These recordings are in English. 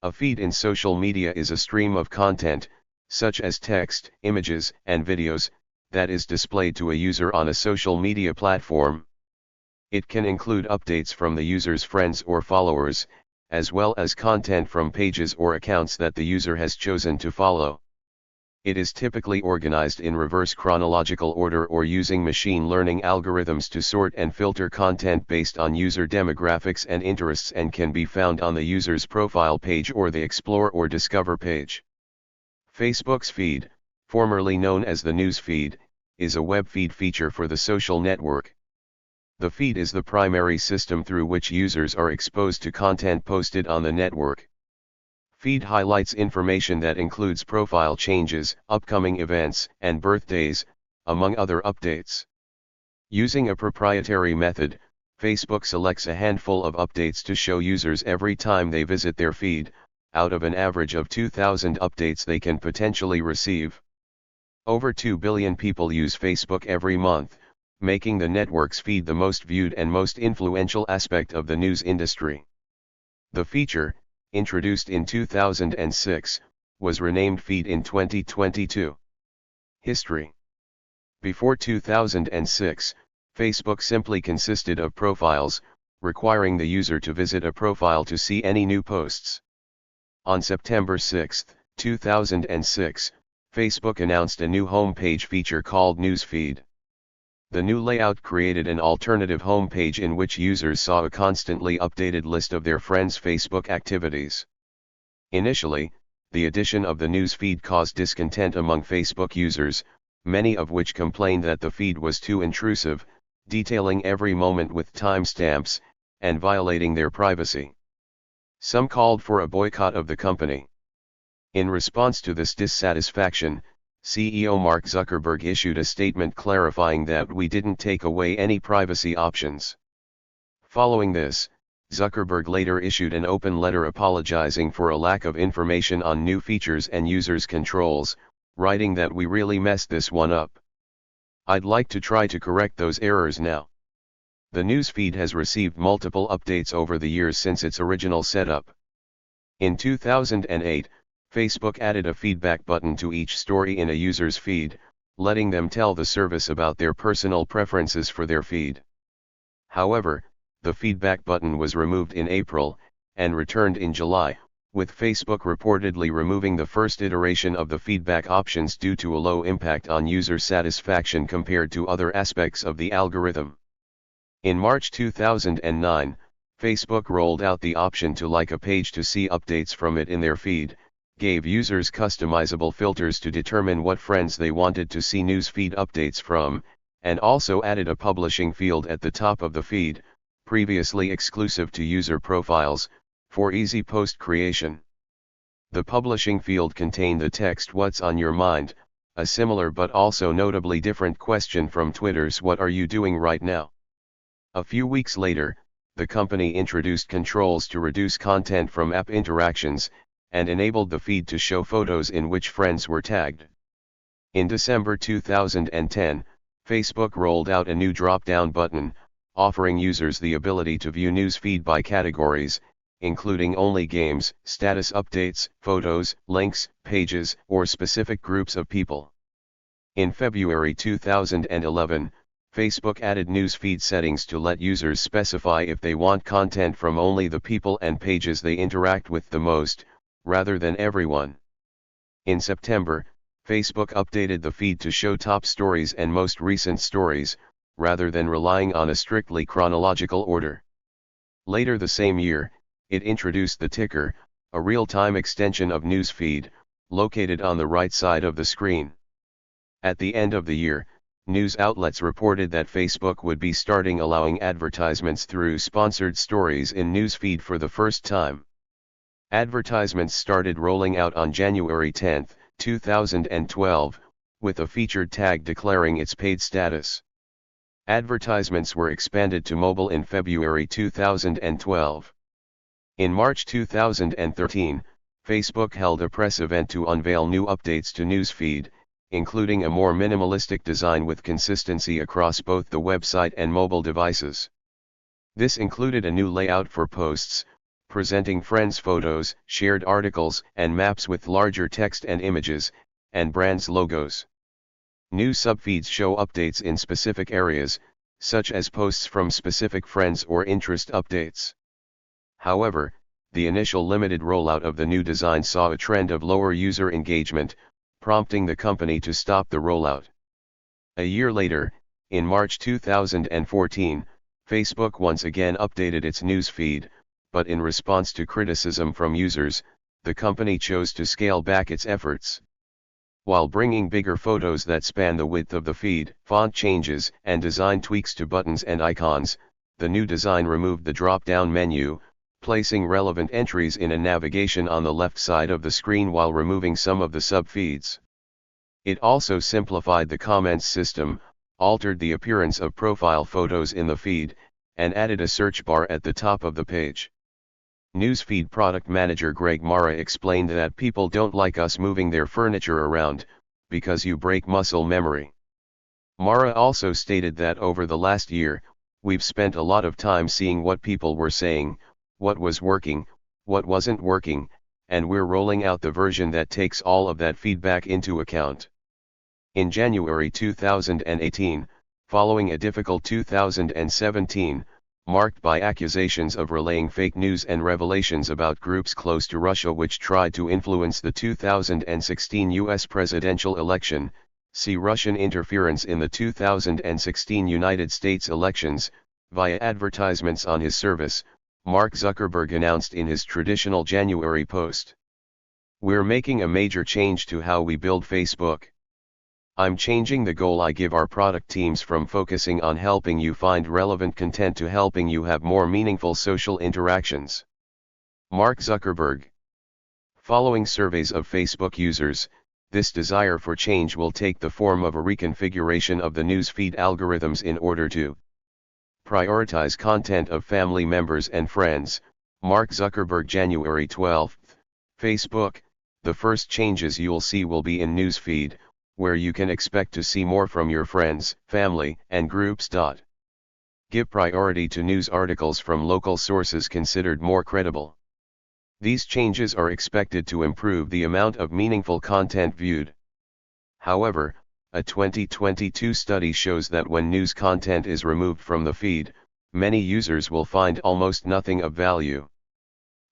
A feed in social media is a stream of content, such as text, images, and videos, that is displayed to a user on a social media platform. It can include updates from the user's friends or followers, as well as content from pages or accounts that the user has chosen to follow. It is typically organized in reverse chronological order or using machine learning algorithms to sort and filter content based on user demographics and interests, and can be found on the user's profile page or the Explore or Discover page. Facebook's feed, formerly known as the News feed, is a web feed feature for the social network. The feed is the primary system through which users are exposed to content posted on the network. Feed highlights information that includes profile changes, upcoming events, and birthdays, among other updates. Using a proprietary method, Facebook selects a handful of updates to show users every time they visit their feed, out of an average of 2,000 updates they can potentially receive. Over 2 billion people use Facebook every month, making the network's feed the most viewed and most influential aspect of the news industry. The feature, introduced in 2006, was renamed Feed in 2022. History. Before 2006, Facebook simply consisted of profiles, requiring the user to visit a profile to see any new posts. On September 6, 2006, Facebook announced a new homepage feature called Newsfeed. The new layout created an alternative homepage in which users saw a constantly updated list of their friends' Facebook activities. Initially, the addition of the news feed caused discontent among Facebook users, many of which complained that the feed was too intrusive, detailing every moment with timestamps, and violating their privacy. Some called for a boycott of the company. In response to this dissatisfaction, CEO Mark Zuckerberg issued a statement clarifying that we didn't take away any privacy options. Following this, Zuckerberg later issued an open letter apologizing for a lack of information on new features and users' controls, writing that we really messed this one up. I'd like to try to correct those errors now. The newsfeed has received multiple updates over the years since its original setup. In 2008, Facebook added a feedback button to each story in a user's feed, letting them tell the service about their personal preferences for their feed. However, the feedback button was removed in April, and returned in July, with Facebook reportedly removing the first iteration of the feedback options due to a low impact on user satisfaction compared to other aspects of the algorithm. In March 2009, Facebook rolled out the option to like a page to see updates from it in their feed, gave users customizable filters to determine what friends they wanted to see newsfeed updates from, and also added a publishing field at the top of the feed, previously exclusive to user profiles, for easy post creation. The publishing field contained the text "What's on your mind?", a similar but also notably different question from Twitter's "What are you doing right now?" A few weeks later, the company introduced controls to reduce content from app interactions, and enabled the feed to show photos in which friends were tagged. In December 2010, Facebook rolled out a new drop-down button, offering users the ability to view news feed by categories, including only games, status updates, photos, links, pages, or specific groups of people. In February 2011, Facebook added news feed settings to let users specify if they want content from only the people and pages they interact with the most, rather than everyone. In September, Facebook updated the feed to show top stories and most recent stories, rather than relying on a strictly chronological order. Later the same year, it introduced the ticker, a real-time extension of Newsfeed, located on the right side of the screen. At the end of the year, news outlets reported that Facebook would be starting allowing advertisements through sponsored stories in Newsfeed for the first time. Advertisements started rolling out on January 10, 2012, with a featured tag declaring its paid status. Advertisements were expanded to mobile in February 2012. In March 2013, Facebook held a press event to unveil new updates to Newsfeed, including a more minimalistic design with consistency across both the website and mobile devices. This included a new layout for posts, presenting friends' photos, shared articles and maps with larger text and images, and brands' logos. New subfeeds show updates in specific areas, such as posts from specific friends or interest updates. However, the initial limited rollout of the new design saw a trend of lower user engagement, prompting the company to stop the rollout. A year later, in March 2014, Facebook once again updated its news feed, but in response to criticism from users, the company chose to scale back its efforts. While bringing bigger photos that span the width of the feed, font changes, and design tweaks to buttons and icons, the new design removed the drop-down menu, placing relevant entries in a navigation on the left side of the screen while removing some of the sub-feeds. It also simplified the comments system, altered the appearance of profile photos in the feed, and added a search bar at the top of the page. Newsfeed product manager Greg Mara explained that people don't like us moving their furniture around, because you break muscle memory. Mara also stated that over the last year, we've spent a lot of time seeing what people were saying, what was working, what wasn't working, and we're rolling out the version that takes all of that feedback into account. In January 2018, following a difficult 2017, marked by accusations of relaying fake news and revelations about groups close to Russia which tried to influence the 2016 U.S. presidential election, see Russian interference in the 2016 United States elections, via advertisements on his service, Mark Zuckerberg announced in his traditional January post. "We're making a major change to how we build Facebook. I'm changing the goal I give our product teams from focusing on helping you find relevant content to helping you have more meaningful social interactions." Mark Zuckerberg. Following surveys of Facebook users, this desire for change will take the form of a reconfiguration of the newsfeed algorithms in order to prioritize content of family members and friends. Mark Zuckerberg, January 12. Facebook, the first changes you'll see will be in newsfeed, where you can expect to see more from your friends, family, and groups. Give priority to news articles from local sources considered more credible. These changes are expected to improve the amount of meaningful content viewed. However, a 2022 study shows that when news content is removed from the feed, many users will find almost nothing of value.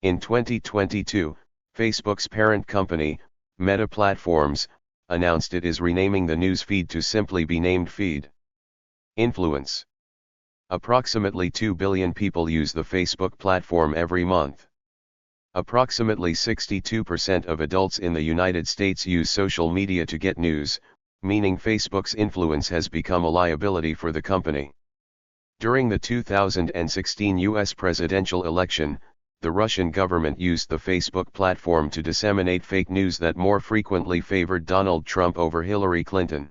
In 2022, Facebook's parent company, Meta Platforms, announced it is renaming the news feed to simply be named Feed. Influence. Approximately 2 billion people use the Facebook platform every month. Approximately 62% of adults in the United States use social media to get news, meaning Facebook's influence has become a liability for the company. During the 2016 U.S. presidential election, the Russian government used the Facebook platform to disseminate fake news that more frequently favored Donald Trump over Hillary Clinton.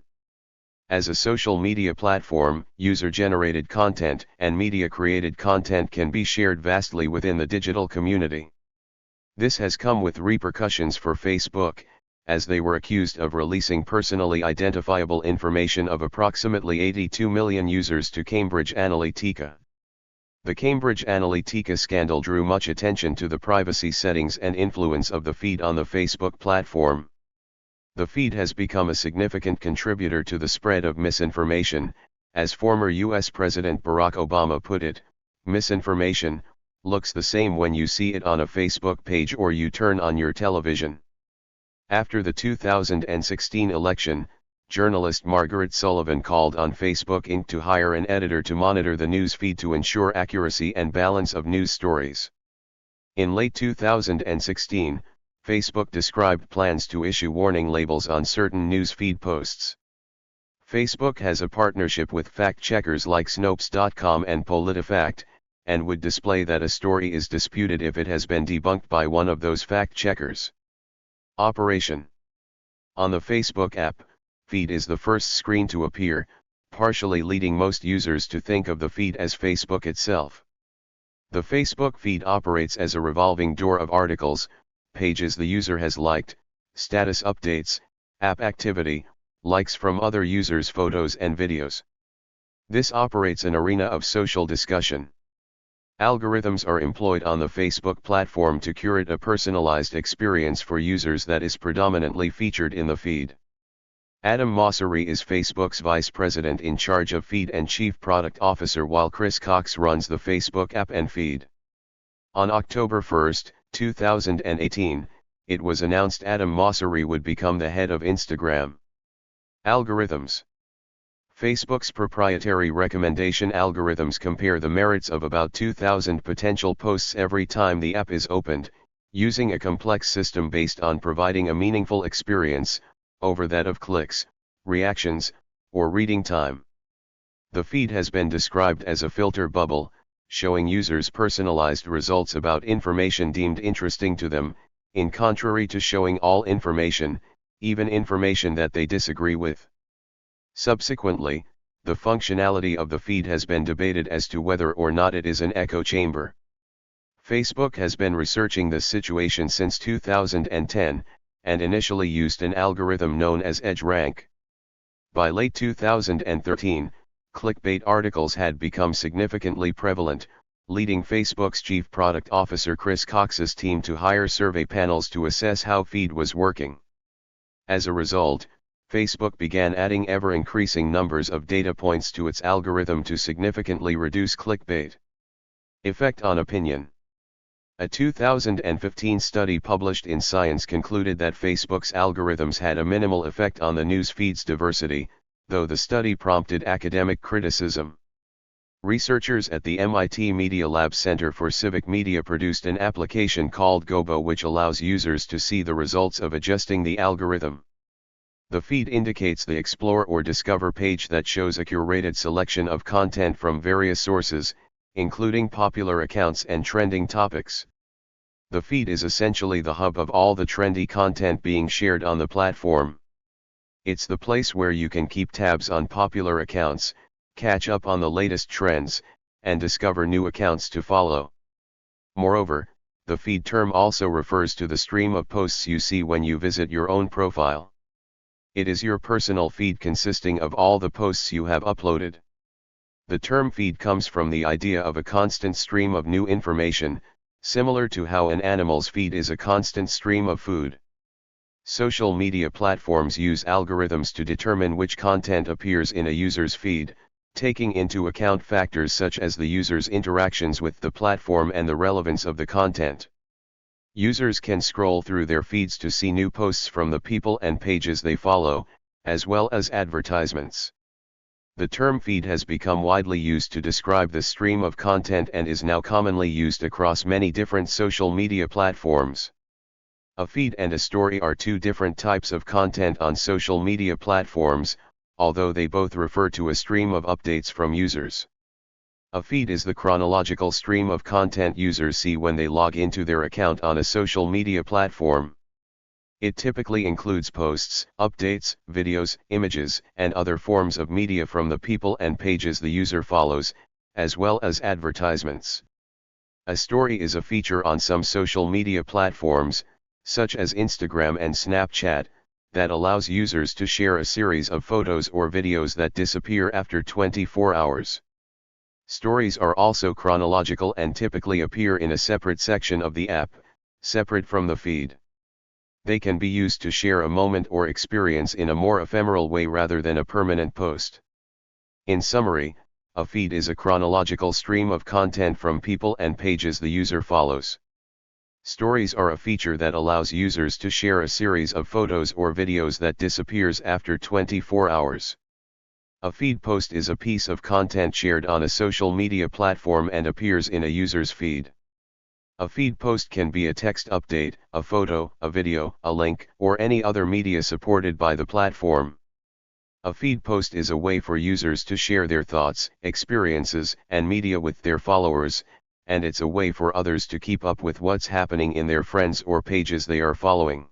As a social media platform, user-generated content and media-created content can be shared vastly within the digital community. This has come with repercussions for Facebook, as they were accused of releasing personally identifiable information of approximately 82 million users to Cambridge Analytica. The Cambridge Analytica scandal drew much attention to the privacy settings and influence of the feed on the Facebook platform. The feed has become a significant contributor to the spread of misinformation, as former U.S. President Barack Obama put it, "Misinformation looks the same when you see it on a Facebook page or you turn on your television." After the 2016 election, journalist Margaret Sullivan called on Facebook Inc. to hire an editor to monitor the news feed to ensure accuracy and balance of news stories. In late 2016, Facebook described plans to issue warning labels on certain news feed posts. Facebook has a partnership with fact-checkers like Snopes.com and PolitiFact, and would display that a story is disputed if it has been debunked by one of those fact-checkers. Operation. On the Facebook app, Feed is the first screen to appear, partially leading most users to think of the feed as Facebook itself. The Facebook feed operates as a revolving door of articles, pages the user has liked, status updates, app activity, likes from other users' photos and videos. This operates an arena of social discussion. Algorithms are employed on the Facebook platform to curate a personalized experience for users that is predominantly featured in the feed. Adam Mosseri is Facebook's vice president in charge of feed and chief product officer, while Chris Cox runs the Facebook app and feed. On October 1, 2018, it was announced Adam Mosseri would become the head of Instagram. Algorithms. Facebook's proprietary recommendation algorithms compare the merits of about 2,000 potential posts every time the app is opened, using a complex system based on providing a meaningful experience over that of clicks, reactions, or reading time. The feed has been described as a filter bubble, showing users personalized results about information deemed interesting to them, in contrary to showing all information, even information that they disagree with. Subsequently, the functionality of the feed has been debated as to whether or not it is an echo chamber. Facebook has been researching this situation since 2010, and initially used an algorithm known as EdgeRank. By late 2013, clickbait articles had become significantly prevalent, leading Facebook's chief product officer Chris Cox's team to hire survey panels to assess how feed was working. As a result, Facebook began adding ever-increasing numbers of data points to its algorithm to significantly reduce clickbait. Effect on opinion. A 2015 study published in Science concluded that Facebook's algorithms had a minimal effect on the news feed's diversity, though the study prompted academic criticism. Researchers at the MIT Media Lab Center for Civic Media produced an application called Gobo, which allows users to see the results of adjusting the algorithm. The feed indicates the Explore or Discover page that shows a curated selection of content from various sources, including popular accounts and trending topics. The feed is essentially the hub of all the trendy content being shared on the platform. It's the place where you can keep tabs on popular accounts, catch up on the latest trends, and discover new accounts to follow. Moreover, the feed term also refers to the stream of posts you see when you visit your own profile. It is your personal feed consisting of all the posts you have uploaded. The term feed comes from the idea of a constant stream of new information, similar to how an animal's feed is a constant stream of food. Social media platforms use algorithms to determine which content appears in a user's feed, taking into account factors such as the user's interactions with the platform and the relevance of the content. Users can scroll through their feeds to see new posts from the people and pages they follow, as well as advertisements. The term feed has become widely used to describe the stream of content and is now commonly used across many different social media platforms. A feed and a story are two different types of content on social media platforms, although they both refer to a stream of updates from users. A feed is the chronological stream of content users see when they log into their account on a social media platform. It typically includes posts, updates, videos, images, and other forms of media from the people and pages the user follows, as well as advertisements. A story is a feature on some social media platforms, such as Instagram and Snapchat, that allows users to share a series of photos or videos that disappear after 24 hours. Stories are also chronological and typically appear in a separate section of the app, separate from the feed. They can be used to share a moment or experience in a more ephemeral way rather than a permanent post. In summary, a feed is a chronological stream of content from people and pages the user follows. Stories are a feature that allows users to share a series of photos or videos that disappears after 24 hours. A feed post is a piece of content shared on a social media platform and appears in a user's feed. A feed post can be a text update, a photo, a video, a link, or any other media supported by the platform. A feed post is a way for users to share their thoughts, experiences, and media with their followers, and it's a way for others to keep up with what's happening in their friends or pages they are following.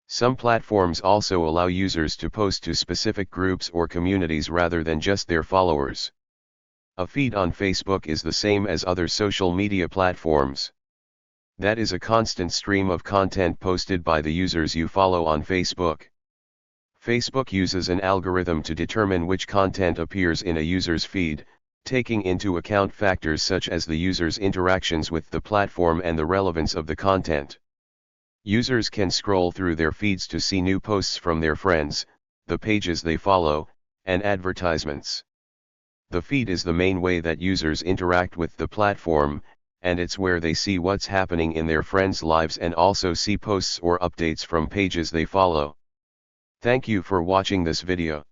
Some platforms also allow users to post to specific groups or communities rather than just their followers. A feed on Facebook is the same as other social media platforms. That is a constant stream of content posted by the users you follow on Facebook. Facebook uses an algorithm to determine which content appears in a user's feed, taking into account factors such as the user's interactions with the platform and the relevance of the content. Users can scroll through their feeds to see new posts from their friends, the pages they follow, and advertisements. The feed is the main way that users interact with the platform, and it's where they see what's happening in their friends' lives and also see posts or updates from pages they follow. Thank you for watching this video.